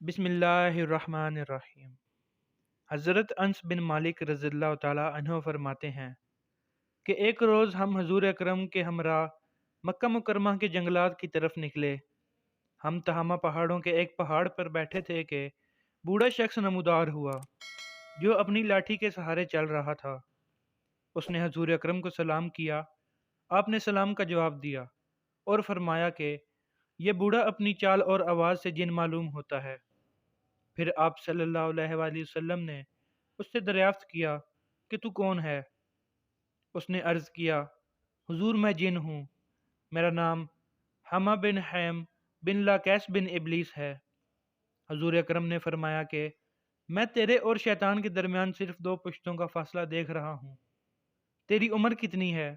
बिस्मिल्लाहिर्रहमानिर्रहीम। हज़रत अनस बिन मालिक रज़ियल्लाहु ताला अन्हु फरमाते हैं कि एक रोज़ हम हजूर अकरम के हमरा मक्का मुकरमा के जंगलात की तरफ निकले। हम तहामा पहाड़ों के एक पहाड़ पर बैठे थे कि बूढ़ा शख्स नमूदार हुआ जो अपनी लाठी के सहारे चल रहा था। उसने हजूर अकरम को सलाम किया। आपने सलाम का जवाब दिया और फरमाया कि यह बूढ़ा अपनी चाल और आवाज़ से जिन मालूम होता है। फिर आप सल्लल्लाहु अलैहि वसल्लम ने उससे दरियाफ्त किया कि तू कौन है। उसने अर्ज़ किया, हुजूर मैं जिन हूँ, मेरा नाम हमा बिन हैम बिन लाकैस बिन इबलीस है। हजूर अकरम ने फरमाया कि मैं तेरे और शैतान के दरमियान सिर्फ दो पुश्तों का फासला देख रहा हूँ। तेरी उम्र कितनी है?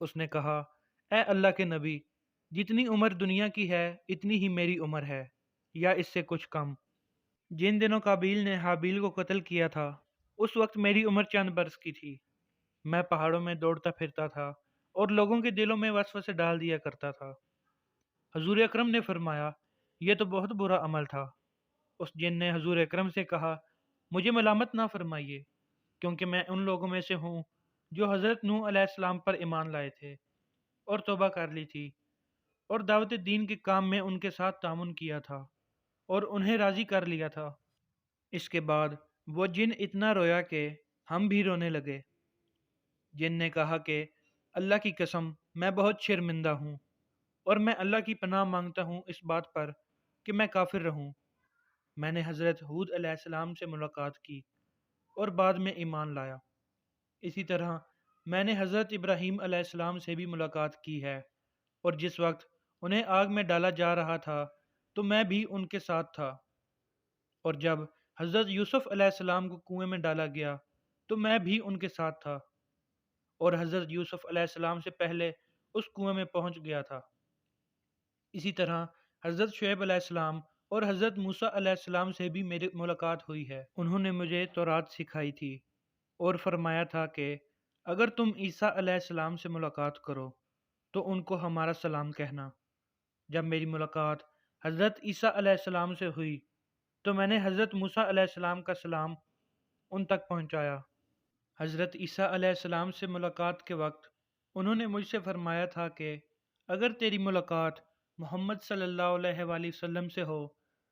उसने कहा, ए अल्लाह के नबी, जितनी उम्र दुनिया की है इतनी ही मेरी उम्र है, या इससे कुछ कम। जिन दिनों काबील ने हाबील को कत्ल किया था उस वक्त मेरी उम्र चंद बरस की थी। मैं पहाड़ों में दौड़ता फिरता था और लोगों के दिलों में वसवसे डाल दिया करता था। हजूर अकरम ने फरमाया, यह तो बहुत बुरा अमल था। उस जिन ने हजूर अकरम से कहा, मुझे मलामत ना फरमाइए, क्योंकि मैं उन लोगों में से हूँ जो हज़रत नूह अलैहिस्सलाम पर ईमान लाए थे और तौबा कर ली थी और दावत दीन के काम में उनके साथ तामुन किया था और उन्हें राज़ी कर लिया था। इसके बाद वो जिन इतना रोया कि हम भी रोने लगे। जिन ने कहा कि अल्लाह की कसम, मैं बहुत शर्मिंदा हूँ और मैं अल्लाह की पनाह मांगता हूँ इस बात पर कि मैं काफिर रहूँ। मैंने हज़रत हूद अलैहिस्सलाम से मुलाकात की और बाद में ईमान लाया। इसी तरह मैंने हज़रत इब्राहीम अलैहिस्सलाम से भी मुलाकात की है, और जिस वक्त उन्हें आग में डाला जा रहा था तो मैं भी उनके साथ था, और जब हज़रत यूसुफ अलैहिस्सलाम को कुएं में डाला गया तो मैं भी उनके साथ था, और हज़रत यूसुफ अलैहिस्सलाम से पहले उस कुएं में पहुंच गया था। इसी तरह हज़रत शुएब अलैहिस्सलाम और हज़रत मूसा अलैहिस्सलाम से भी मेरी मुलाकात हुई है। उन्होंने मुझे तौरात सिखाई थी और फरमाया था कि अगर तुम ईसा अलैहिस्सलाम से मुलाकात करो तो उनको हमारा सलाम कहना। जब मेरी मुलाकात हज़रत ईसा अलैहिस्सलाम से हुई तो मैंने हज़रत मूसा अलैहिस्सलाम का सलाम उन तक पहुंचाया। हज़रत ईसा अलैहिस्सलाम से मुलाकात के वक्त उन्होंने मुझसे फरमाया था कि अगर तेरी मुलाकात मोहम्मद सल्लल्लाहु अलैहि वसल्लम से हो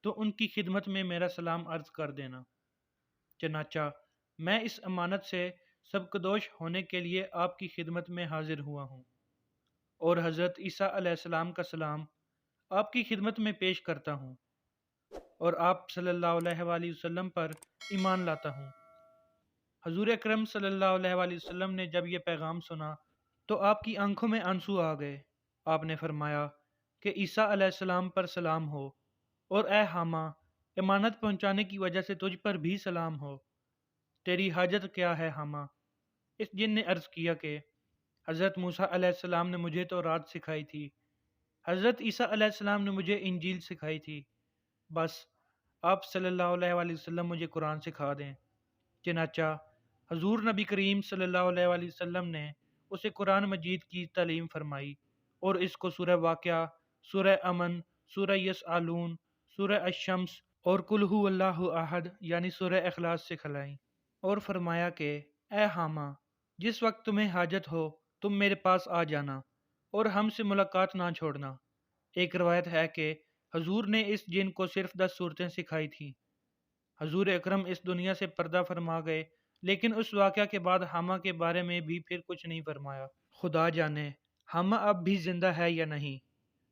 तो उनकी खिदमत में मेरा सलाम अर्ज़ कर देना। चनाचा मैं इस अमानत से सबकदोश होने के लिए आपकी खिदमत में हाजिर हुआ हूँ और हज़रत ईसा अलैहिस्सलाम का सलाम आपकी खिदमत में पेश करता हूँ और आप सल्लल्लाहु अलैहि वसल्लम पर ईमान लाता हूँ। हजूर अकरम सल्लल्लाहु अलैहि वसल्लम ने जब यह पैगाम सुना तो आपकी आंखों में आंसू आ गए। आपने फरमाया कि ईसा अलैहिस्सलाम पर सलाम हो, और ए हामा, इमानत पहुंचाने की वजह से तुझ पर भी सलाम हो। तेरी हाजत क्या है हामा? इस जिन ने अर्ज़ किया कि हज़रत मूसा अलैहिस्सलाम ने मुझे तो रात सिखाई थी, हज़रत ईसा अलैहिस्सलाम ने मुझे इंजील सिखाई थी, बस आप सल्लल्लाहु अलैहि वसल्लम मुझे कुरान सिखा दें। चनाचा हजूर नबी करीम सल्लल्लाहु अलैहि वसल्लम ने उसे कुरान मजीद की तालीम फरमाई और इसको सूरह वाक़या, सूरह अमन, सूरह यसआलून, सूरह अश-शम्स और कुल हु अल्लाहु अहद यानी सूरह इखलास से खलाई, और फरमाया कि ए हामा, जिस वक्त तुम्हें हाजत हो तुम मेरे पास आ जाना और हमसे मुलाकात ना छोड़ना। एक रवायत है कि हजूर ने इस जिन को सिर्फ 10 सूरतें सिखाई थीं। हजूर अकरम इस दुनिया से पर्दा फरमा गए, लेकिन उस वाक़या के बाद हामा के बारे में भी फिर कुछ नहीं फरमाया। खुदा जाने हामा अब भी जिंदा है या नहीं।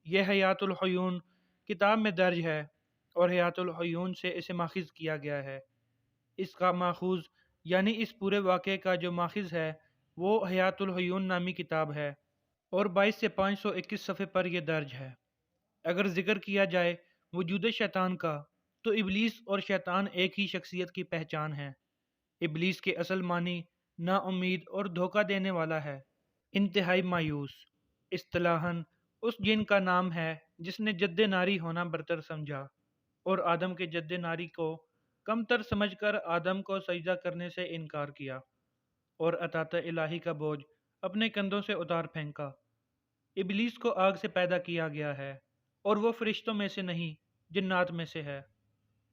यह हयातुल हयून किताब में दर्ज है और हयातुल हयून से इसे माखिज किया गया है। इसका माखूज यानी इस पूरे वाक़े का जो माखिज है वो हयातुल हयून नामी किताब है और 22 से 521 सफ़े पर यह दर्ज है। अगर जिक्र किया जाए वजूद शैतान का तो इबलीस और शैतान एक ही शख्सियत की पहचान है। इबलीस के असल मानी नाउम्मीद और धोखा देने वाला है, इंतहाई मायूस। इस्तिलाहन उस जिन का नाम है जिसने जद्दे नारी होना बरतर समझा और आदम के जद्दे नारी को कमतर समझकर आदम को सजदा करने से इनकार किया और अतात इलाही का बोझ अपने कंधों से उतार फेंका। इबलीस को आग से पैदा किया गया है और वो फरिश्तों में से नहीं, जिन्नात में से है।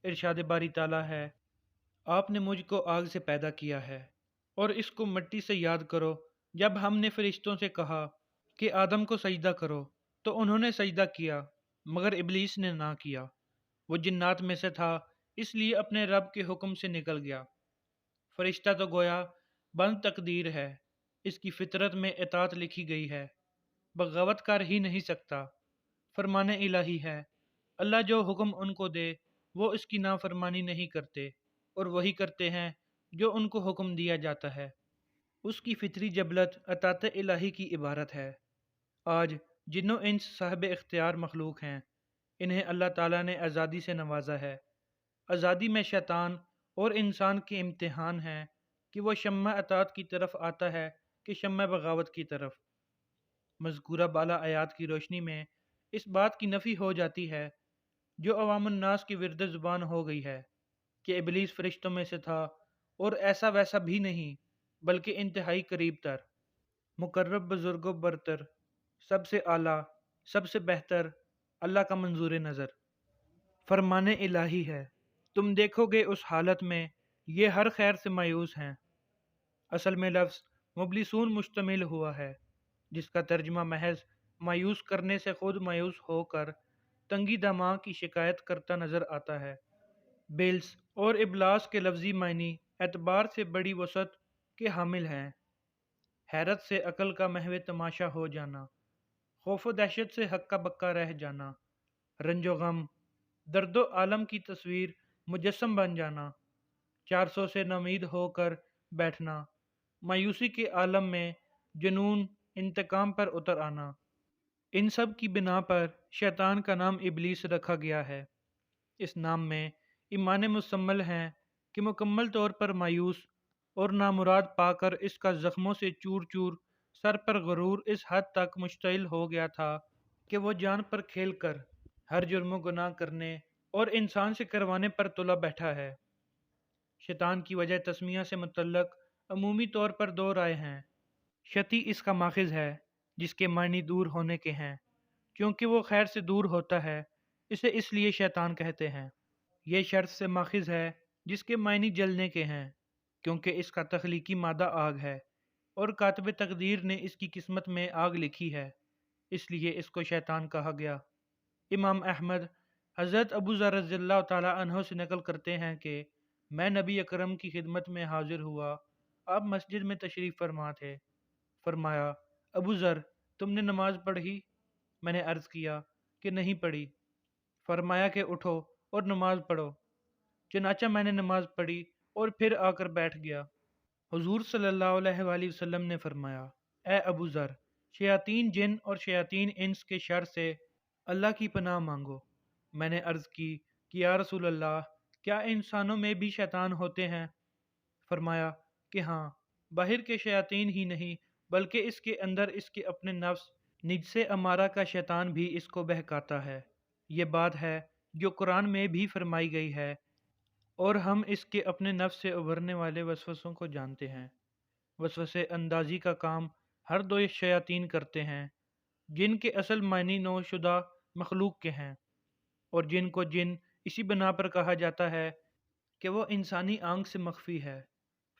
इरशाद बारी ताला है, आपने मुझको आग से पैदा किया है और इसको मिट्टी से याद करो जब हमने फरिश्तों से कहा कि आदम को सजदा करो तो उन्होंने सजदा किया मगर इबलीस ने ना किया। वो जिन्नात में से था इसलिए अपने रब के हुक्म से निकल गया। फरिश्ता तो गोया बंद तकदीर है, इसकी फितरत में इताअत लिखी गई है, बगावत कर ही नहीं सकता। फरमाने इलाही है, अल्लाह जो हुक्म उनको दे वो इसकी नाफरमानी नहीं करते और वही करते हैं जो उनको हुक्म दिया जाता है। उसकी फितरी जबलत अतात इलाही की इबारत है। आज जिन्नो इंस साहब इख्तियार मखलूक हैं, इन्हें अल्लाह ताला ने आज़ादी से नवाजा है। आज़ादी में शैतान और इंसान के इम्तिहान है कि वह शम्मा अतात की तरफ आता है कि शम्मा बगावत की तरफ। मज़कूरा बाला आयात की रोशनी में इस बात की नफ़ी हो जाती है जो अवामुन्नास की विरद ज़ुबान हो गई है कि इबलीस फरिश्तों में से था और ऐसा वैसा भी नहीं बल्कि इंतहाई करीब तर, मुकर्रब बुजुर्गो बरतर, सबसे आला, सबसे बेहतर, अल्लाह का मंजूर नज़र। फरमाने इलाही है, तुम देखोगे उस हालत में ये हर खैर से मायूस हैं। असल में लफ्ज़ मुबलिसून मुश्तमिल हुआ है जिसका तर्जमा महज मायूस करने से खुद मायूस होकर तंगी दमा की शिकायत करता नज़र आता है। बिल्स और इबलास के लफ्ज़ी मायनी एतबार से बड़ी वसत के हामिल हैं। हैरत से अकल का महव तमाशा हो जाना, खौफ व दहशत से हक्का बक्का रह जाना, रंजो गम दर्दो आलम की तस्वीर मुजस्सम बन जाना, 400 से नमीद होकर बैठना, मायूसी के आलम में जुनून इंतकाम पर उतर आना। इन सब की बिना पर शैतान का नाम इबलीस रखा गया है। इस नाम में ईमान मुसम्मल हैं कि मुकम्मल तौर पर मायूस और नामुराद पाकर इसका ज़ख्मों से चूर चूर सर पर गरूर इस हद तक मुश्तइल हो गया था कि वो जान पर खेल कर हर जुर्म गुनाह करने और इंसान से करवाने पर तुला बैठा है। शैतान की वजह तस्मिया से मुतल्लक अमूमी तौर पर दो राय हैं। शती इसका माखिज है जिसके मायनी दूर होने के हैं, क्योंकि वो खैर से दूर होता है इसे इसलिए शैतान कहते हैं। ये शर्त से माखिज है जिसके मायनी जलने के हैं, क्योंकि इसका तख्लीकी मादा आग है और कातिब तकदीर ने इसकी किस्मत में आग लिखी है, इसलिए इसको शैतान कहा गया। इमाम अहमद हज़रत अबू ज़र रज़ियल्लाहु ताला अन्हो से नकल करते हैं कि मैं नबी अकरम की खिदमत में हाजिर हुआ, आप मस्जिद में तशरीफ़ फरमा थे। फरमाया, अबू ज़र तुमने नमाज पढ़ी? मैंने अर्ज़ किया कि नहीं पढ़ी। फरमाया कि उठो और नमाज पढ़ो। चनाचा मैंने नमाज पढ़ी और फिर आकर बैठ गया। हुजूर सल्लल्लाहु अलैहि वसल्लम ने फरमाया, ए अबू ज़र, शयातीन जिन और शयातीन इंस के शर से अल्लाह की पनाह मांगो। मैंने अर्ज़ की कि या रसूल अल्लाह, क्या इंसानों में भी शैतान होते हैं? फरमाया कि हाँ, बाहर के शयातीन ही नहीं बल्कि इसके अंदर इसके अपने नफ्स निजसे अमारा का शैतान भी इसको बहकाता है। ये बात है जो कुरान में भी फरमाई गई है और हम इसके अपने नफ्स से उभरने वाले वसवसों को जानते हैं। वसवसे अंदाजी का काम हर दो शयातीन करते हैं, जिनके असल मायनी नौशुदा मखलूक के हैं और जिनको जिन इसी बना पर कहा जाता है कि वो इंसानी आंख से मख्फी है।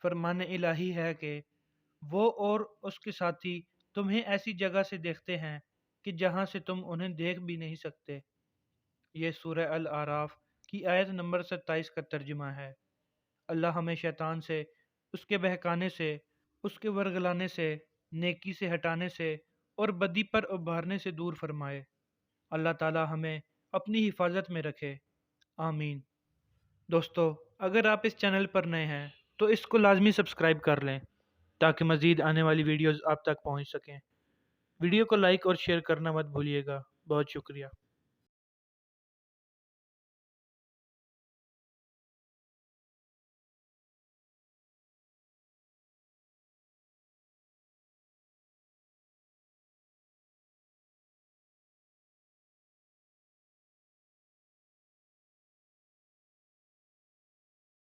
फरमान इलाही है कि वो और उसके साथी तुम्हें ऐसी जगह से देखते हैं कि जहाँ से तुम उन्हें देख भी नहीं सकते। ये सूरह अल आराफ की आयत नंबर 27 का तर्जुमा है। अल्लाह हमें शैतान से, उसके बहकाने से, उसके वर्गलाने से, नेकी से हटाने से और बदी पर उभारने से दूर फरमाए। अल्लाह ताला हमें अपनी हिफाजत में रखे, आमीन। दोस्तों, अगर आप इस चैनल पर नए हैं तो इसको लाजमी सब्सक्राइब कर लें ताकि मज़ीद आने वाली वीडियोज़ आप तक पहुँच सकें। वीडियो को लाइक और शेयर करना मत भूलिएगा। बहुत शुक्रिया।